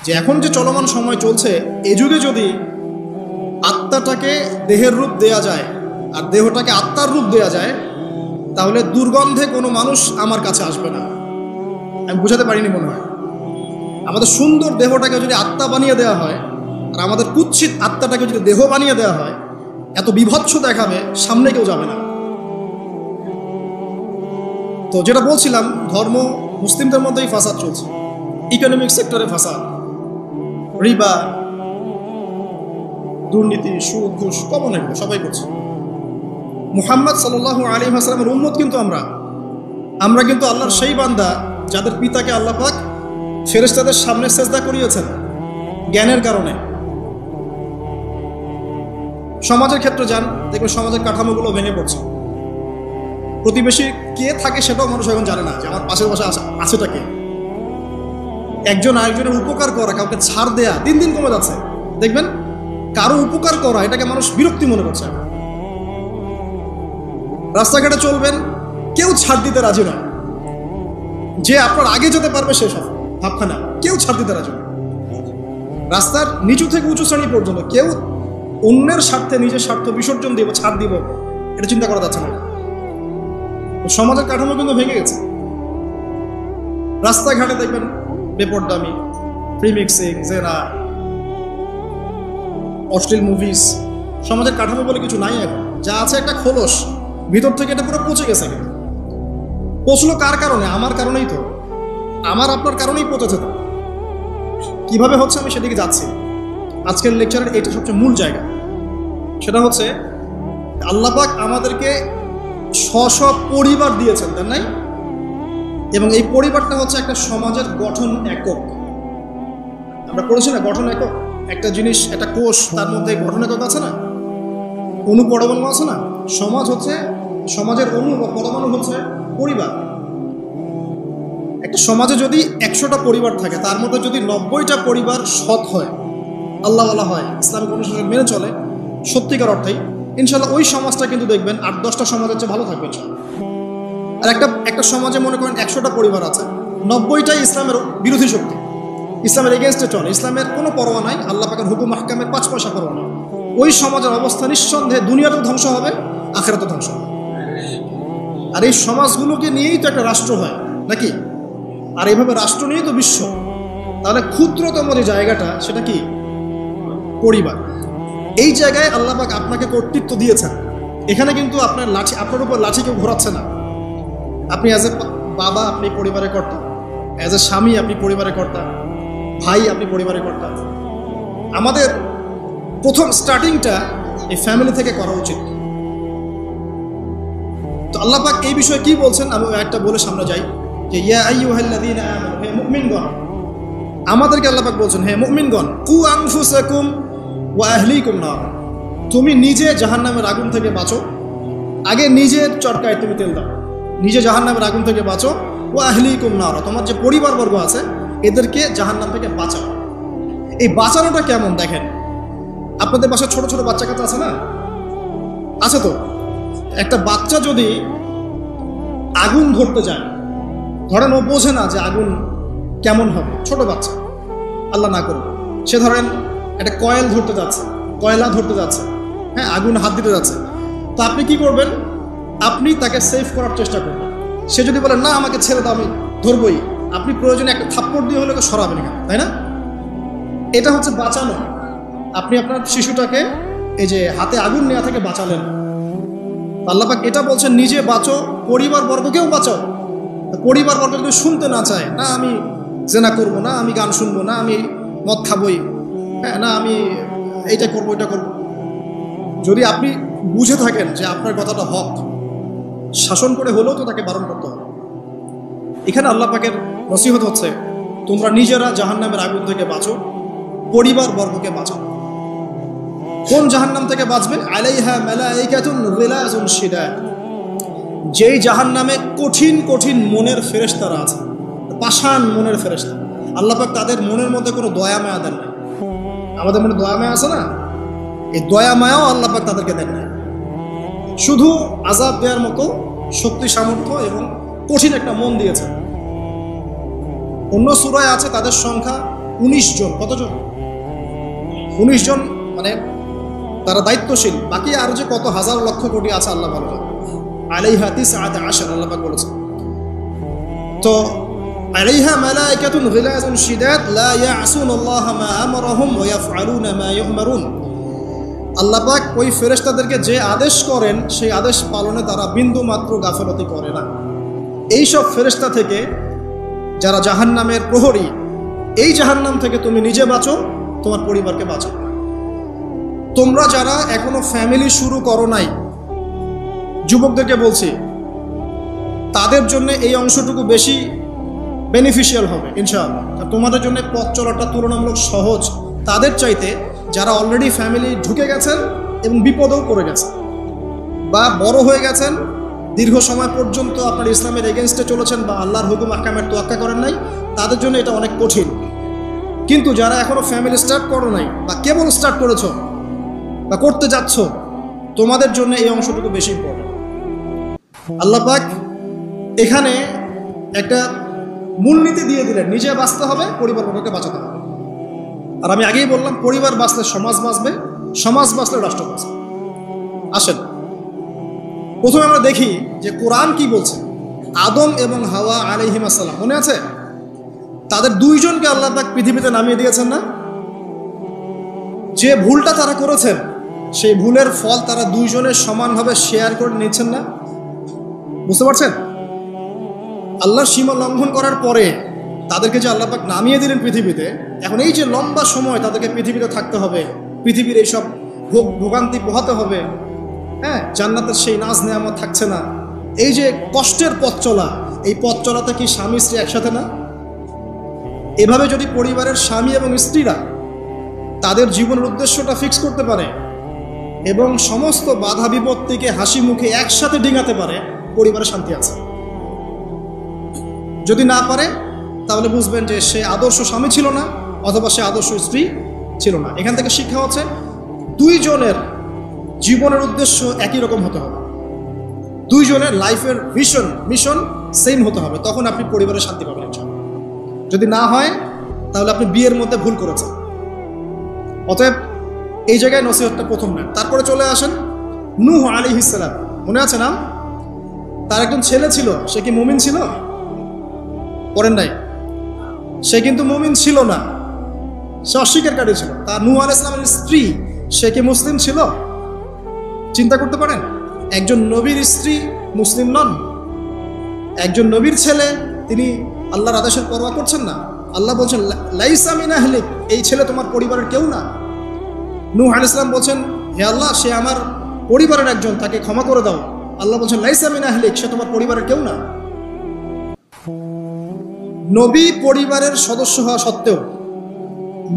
যে এখন যে চলমান সময় চলছে, এই যুগে যদি আত্মাটাকে দেহের রূপ দেয়া যায় আর দেহটাকে আত্মার রূপ দেয়া যায়, তাহলে দুর্গন্ধে কোনো মানুষ আমার কাছে আসবে না। আমি বোঝাতে পারিনি মনে হয়। আমাদের সুন্দর দেহটাকে যদি আত্মা বানিয়ে দেওয়া হয় আর আমাদের কুৎসিত আত্মাটাকে যদি দেহ বানিয়ে দেওয়া হয়, এত বিভৎস দেখাবে, সামনে কেউ যাবে না। তো যেটা বলছিলাম, ধর্ম মুসলিমদের মধ্যেই ফাসাদ চলছে, ইকোনমিক সেক্টরে ফাসাদ, রিবা, দুর্নীতি, সুদ, ঘুষ, কমন এগুলো সবাই করছে। মুহাম্মদ সাল্লাল্লাহু আলাইহি ওয়াসাল্লামের উম্মত কিন্তু আমরা কিন্তু আল্লাহর সেই বান্দা যাদের পিতাকে আল্লাহ পাক ফেরেশতাদের সামনে সেজদা করিয়েছেন জ্ঞানের কারণে। সমাজের ক্ষেত্রে যান, দেখবেন সমাজের কাঠামোগুলো ভেঙে পড়ছে। প্রতিবেশী কে থাকে সেটাও মানুষ এখন জানে না, যে আমার পাশের পাশে আছেটা কে। একজন আরেকজনের উপকার করা, কাউকে ছাড় দেয়া দিন দিন কমে যাচ্ছে। দেখবেন কারো উপকার করা এটাকে মানুষ বিরক্তি মনে করছে। রাস্তাঘাটে চলবেন, কেউ ছাড় দিতে রাজি নয়। যে আপনার আগে যেতে পারবে সে সফল, ভাবখানা, কেউ ছাড় দিতে রাজি নয়। রাস্তার নিচু থেকে উঁচু শ্রেণী পর্যন্ত কেউ অন্যের স্বার্থে নিজের স্বার্থ বিসর্জন দিব, ছাড় দিব, এটা চিন্তা করা যাচ্ছে না। সমাজের কাঠামো কিন্তু ভেঙে গেছে। রাস্তাঘাটে দেখবেন বেপরদামি, প্রিমিক্সিং, জেনা, অশ্লীল মুভিজ। সমাজের কাঠামো বলে কিছু নাই এখন, যা আছে একটা খোলস, ভিতর থেকে এটা পুরো পচে গেছে। পচলো কার কারণে? আমার কারণেই তো, আমার আপনার কারণেই পচেছে। তো কিভাবে হচ্ছে আমি সেদিকে যাচ্ছি। আজকের লেকচারের এটা সবচেয়ে মূল জায়গা। সেটা হচ্ছে আল্লাহ পাক আমাদেরকে স্ব পরিবার দিয়েছেন, তাই নাই? এবং এই পরিবারটা হচ্ছে একটা সমাজের গঠন একক। আমরা পড়েছি না, গঠন একক। একটা জিনিস, একটা কোষ, তার মধ্যে গঠন একক আছে না, অণু পরমাণু আছে না। সমাজ হচ্ছে, সমাজের অণু বা পরমাণু হচ্ছে পরিবার। একটা সমাজে যদি 100টা পরিবার থাকে, তার মধ্যে যদি 90টা পরিবার সৎ হয়, আল্লাহওয়ালা হয়, ইসলামিক অনুশাসন মেনে চলে সত্যিকার অর্থেই, ইনশাল্লাহ ওই সমাজটা কিন্তু দেখবেন 8-10টা সমাজের চেয়ে ভালো থাকবে। আর একটা সমাজে মনে করেন 100টা পরিবার আছে, 90টাই ইসলামের বিরোধী শক্তি, ইসলামের এগেনস্টে চলে, ইসলামের কোনো পরোয়া নাই, আল্লাহ পাকের হুকুম মাহকামের 5 পয়সা পরোয়া নাই। ওই সমাজের অবস্থা নিঃসন্দেহে দুনিয়াতেও ধ্বংস হবে, আখিরাতেও ধ্বংস হবে। আর এই সমাজগুলোকে নিয়েই তো একটা রাষ্ট্র হয় নাকি? আর এইভাবে রাষ্ট্র নিয়েই তো বিশ্ব। তাহলে ক্ষুদ্রতম যে জায়গাটা, সেটা কি? পরিবার। এই জায়গায় আল্লাহ পাক আপনাকে কর্তৃত্ব দিয়েছেন। এখানে কিন্তু আপনার উপর লাঠি কেউ ঘোরাচ্ছে না। আপনি অ্যাজ এ বাবা আপনি পরিবারের কর্তা, অ্যাজ এ স্বামী আপনি পরিবারের কর্তা, ভাই আপনি পরিবারের কর্তা। আমাদের প্রথম স্টার্টিংটা এই ফ্যামিলি থেকে করা উচিত। তো আল্লাহ পাক এই বিষয়ে কি বলছেন আমি একটা বলে সামনে যাই, যে ইয়া আইয়ুহাল্লাযীনা আমানু, হে মুমিনগণ। আমাদেরকে আল্লাহ পাক বলছেন, হে মুমিনগণ, কু আনফুসাকুম ওয়া আহলিকুম নার, তুমি নিজে জাহান্নামের আগুন থেকে বাঁচো। আগে নিজের চরকায় তুমি তেল দাও, নিজে জাহান্নামের আগুন থেকে বাঁচো। ওয়া আহলিকুম নার, তোমার যে পরিবারবর্গ আছে এদেরকে জাহান্নাম থেকে বাঁচাও। এই বাঁচানোটা কেমন দেখেন, আপনাদের বাসায় ছোট ছোট বাচ্চা কাচ্চা আছে না? আছে তো। একটা বাচ্চা যদি আগুন ধরতে যায়, ধরেন ও বোঝে না যে আগুন কেমন হবে, ছোট বাচ্চা, আল্লাহ না করুন, সে ধরেন একটা কয়েল ধরতে যাচ্ছে, কয়লা ধরতে যাচ্ছে, হ্যাঁ, আগুন হাত দিতে যাচ্ছে, তো আপনি কি করবেন? আপনি তাকে সেভ করার চেষ্টা করবেন। সে যদি বলে না আমাকে ছেড়ে দাও, আমি ধরবই, আপনি প্রয়োজনে একটা থাপ্পড় দিয়ে হলে সরাবেন না, তাই না? এটা হচ্ছে বাঁচানো। আপনি আপনার শিশুটাকে এই যে হাতে আগুন নেওয়া থেকে বাঁচালেন। আল্লাহ পাক এটা বলছেন, নিজে বাঁচো, পরিবার বর্গকেও বাঁচাও। পরিবার বর্গ যদি শুনতে না চায়, না আমি জেনা করবো, না আমি গান শুনবো, না আমি মদ খাবই, হ্যাঁ, না আমি এইটা করবো এটা করবো, যদি আপনি বুঝে থাকেন যে আপনার কথাটা হক, শাসন করে হলেও তো তাকে বারণ করতে হবে। এখানে আল্লাহ পাকের নসিহত হচ্ছে, তোমরা নিজেরা জাহান্নামের আগুন থেকে বাঁচো, পরিবার বর্গকে বাঁচাও। কোন জাহান্নাম থেকে বাঁচবে? আলাইহা মালাইকাতুন গিলাযুন শিদাদ, যেই জাহান্নামে কঠিন কঠিন মনের ফেরেশতারা আছে, পাষাণ মনের ফেরেশতা। আল্লাহ পাক তাদের মনের মধ্যে কোনো দয়া মায়া দেন না। আমাদের মনে দয়া মায়া আছে না, এই দয়া মায়াও আল্লাহ পাক তাদেরকে দেন না। শুধু আযাব দেওয়ার মতো শক্তি, সামর্থ্য এবং কঠিন একটা মন দিয়েছেন। অন্য সূরায় আছে তাদের সংখ্যা 19 জন। কতজন? 19 জন, মানে তারা দায়িত্বশীল। বাকি আরো যে কত হাজার লক্ষ কোটি আছে আল্লাহ ভালো জানেন। আলাইহা তিসআত আশার আল্লাহ পাক বলেছেন। তো আলাইহা মালাইকাতুন গিলাযুন শিদাদ লা ইয়াসুনাল্লাহা মা আমারাহুম ওয়া ইয়াফআলুনা মা ইউমারুন। আল্লাহ পাক ওই ফেরেশতাদেরকে যে আদেশ করেন সেই আদেশ পালনে তারা বিন্দু মাত্র গাফিলতি করে না। এই সব ফেরেশতা থেকে যারা জাহান্নামের প্রহরী, এই জাহান্নাম থেকে তুমি নিজে বাঁচো, তোমার পরিবারকে বাঁচো। তোমরা যারা এখনো ফ্যামিলি শুরু করো নাই, যুবকদেরকে বলছি, তাদের জন্য এই অংশটুকু বেশি বেনিফিশিয়াল হবে ইনশাআল্লাহ। তোমাদের জন্য পথ চলাটা তুলনামূলক সহজ তাদের চাইতে যারা অলরেডি ফ্যামিলি ঢুকে গেছেন এবং বিপদেও পড়ে গেছেন, বা বড় হয়ে গেছেন, দীর্ঘ সময় পর্যন্ত আপনার ইসলামের এগেনস্টে চলেছেন, বা আল্লাহর হুকুম আহকামের তোয়াক্কা করেন নাই, তাদের জন্য এটা অনেক কঠিন। কিন্তু যারা এখনো ফ্যামিলি স্টার্ট করো নাই, বা কেবল স্টার্ট করেছো বা করতে যাচ্ছ, তোমাদের জন্য এই অংশটুকু বেশি ইম্পর্টেন্ট। আল্লাহ পাক এখানে একটা মূলনীতি দিয়ে দিলেন, নিজে বাঁচতে হবে, পরিবারকে বাঁচাতে হবে। আর আমি আগেই বললাম, পরিবার বাঁচলে সমাজ বাঁচবে, সমাজ বাঁচলে রাষ্ট্র বাঁচবে। আসেন প্রথমে আমরা দেখি যে কোরআন কি বলছে। আদম এবং হাওয়া আলাইহিম আসসালাম, মনে আছে? তাদের দুইজনকে আল্লাহ পাক পৃথিবীতে নামিয়ে দিয়েছেন না? যে ভুলটা তারা করেছেন সেই ভুলের ফল তারা দুইজনের সমানভাবে শেয়ার করে নিচ্ছেন না? বুঝতে পারছেন? আল্লাহর সীমা লঙ্ঘন করার পরে তাদেরকে যে আল্লাহ পাক নামিয়ে দিলেন পৃথিবীতে, এখন এই যে লম্বা সময় তাদেরকে পৃথিবীতে থাকতে হবে, পৃথিবীর এইসব ভোগান্তি পোহাতে হবে, হ্যাঁ, জান্নাতের সেই নাজ নেয়ামত থাকছে না, এই যে কষ্টের পথ চলা, এই পথ চলাতে কি স্বামী স্ত্রী একসাথে না? এভাবে যদি পরিবারের স্বামী এবং স্ত্রীরা তাদের জীবনের উদ্দেশ্যটা ফিক্স করতে পারে এবং সমস্ত বাধা বিপত্তিকে হাসি মুখে একসাথে ডিঙাতে পারে, পরিবারে শান্তি আছে। যদি না পারে তাহলে বুঝবেন যে সে আদর্শ স্বামী ছিল না, অথবা সে আদর্শ স্ত্রী ছিল না। এখান থেকে শিক্ষা হচ্ছে দুইজনের জীবনের উদ্দেশ্য একই রকম হতে হবে, দুইজনের লাইফের মিশন সেম হতে হবে, তখন আপনি পরিবারে শান্তি পাবেন। যদি না হয় তাহলে আপনি বিয়ের মধ্যে ভুল করেছেন। অতএব এই জায়গায় নসিহতটা প্রথম নেন। তারপরে চলে আসেন নূহ আলাইহিস সালাম, মনে আছে না? তার একজন ছেলে ছিল, সে কি মুমিন ছিল? পড়েন নাই? সে কিন্তু মুমিন ছিল না, সে অস্বীকারী ছিল। তার নূহ আলাইহিস সালামের স্ত্রী, সে কি মুসলিম ছিল? চিন্তা করতে পারেন, একজন নবীর স্ত্রী মুসলিম নন, একজন নবীর ছেলে, তিনি আল্লাহর আদেশের পরোয়া করছেন না। আল্লাহ বলছেন লাইসা মিন আহলিক, এই ছেলে তোমার পরিবারের কেউ না। নূহ আলাইহিস সালাম বলছেন, হে আল্লাহ, সে আমার পরিবারের একজন, তাকে ক্ষমা করে দাও। আল্লাহ বলছেন লাইসা মিন আহলিক, সে তোমার পরিবারের কেউ না। নবী পরিবারের সদস্য হওয়া সত্ত্বেও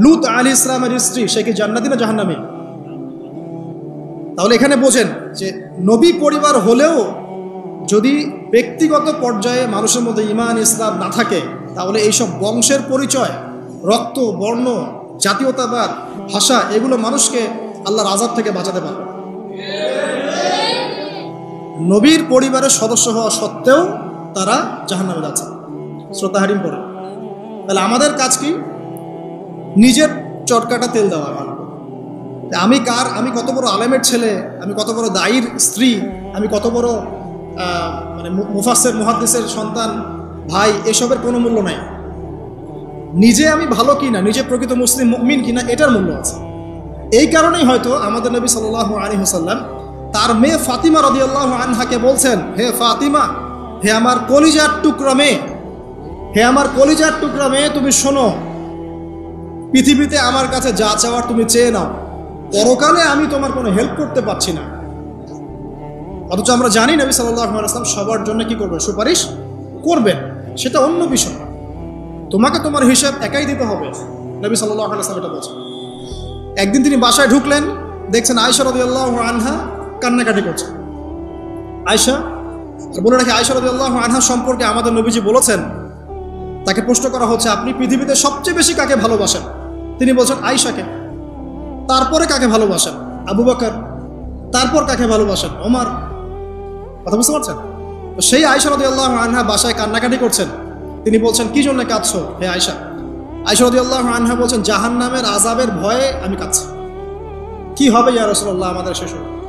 লূত আলাইহিস সালামের স্ত্রী, সে কি জান্নাতি না জাহান্নামী? তাহলে এখানে বোঝেন যে নবী পরিবার হলেও যদি ব্যক্তিগত পর্যায়ে মানুষের মধ্যে ঈমান ইসলাম না থাকে, তাহলে এইসব বংশের পরিচয়, রক্ত, বর্ণ, জাতীয়তাবাদ, ভাষা, এগুলো মানুষকে আল্লাহর আযাব থেকে বাঁচাতে পারে। নবীর পরিবারের সদস্য হওয়া সত্ত্বেও তারা জাহান্নামে যাচ্ছে, শ্রদ্ধা হারিম করে। তাহলে আমাদের কাজ কি? নিজের চটকাটা তেল দেওয়া। আমি কত বড় আলেমের ছেলে, আমি কত বড় দায়ীর স্ত্রী, আমি কত বড় মানে মুফাসসির মুহাদ্দিসের সন্তান, ভাই, এসবের কোনো মূল্য নাই। নিজে আমি ভালো কিনা, নিজে প্রকৃত মুসলিম মুমিন কিনা, এটার মূল্য আছে। এই কারণেই হয়তো আমাদের নবী সাল্লাল্লাহু আলাইহি ওয়াসাল্লাম তার মেয়ে ফাতিমা রাদিয়াল্লাহু আনহাকে বলছেন, হে ফাতিমা, হে আমার কলিজার টুকরা মেয়ে, হে আমার কলিজার টুকরা মেয়ে, তুমি শোনো, পৃথিবীতে আমার কাছে যা চাওয়ার তুমি চেয়ে নাও, পরকালে আমি তোমার কোনো হেল্প করতে পারছি না। অথচ আমরা জানি নবী সাল্লাল্লাহু আলাইহি ওয়াসাল্লাম সবার জন্য কি করবেন? সুপারিশ করবেন, সেটা অন্য বিষয়। তোমাকে তোমার হিসাব একাই দিতে হবে, নবী সাল্লাল্লাহু আলাইহি ওয়াসাল্লাম এটা বলছেন। একদিন তিনি বাসায় ঢুকলেন, দেখছেন আয়েশা রাদিয়াল্লাহু আনহা কান্নাকাটি করছেন। আয়েশা, আর বলে রাখি, আয়েশা রাদিয়াল্লাহু আনহা সম্পর্কে আমাদের নবীজি বলেছেন, তাকে প্রশ্ন করা হচ্ছে, আপনি পৃথিবীতে সবচেয়ে বেশি কাকে ভালোবাসেন? তিনি বলছেন আয়েশাকে। তারপরে কাকে ভালোবাসেন? আবু বকর। তারপর কাকে ভালোবাসেন? ওমর। কথা বুঝতে পারছেন? তো সেই আয়েশা রাদিয়াল্লাহু আনহা বাসায় কান্নাকাটি করছেন। তিনি বলছেন, কি জন্য কাঁদছো হে আয়েশা? আয়েশা রাদিয়াল্লাহু আনহা বলছেন জাহান্নামের আযাবের ভয়ে আমি কাঁদছি। কি হবে ইয়া রাসূলুল্লাহ আমাদের শেষ হবে?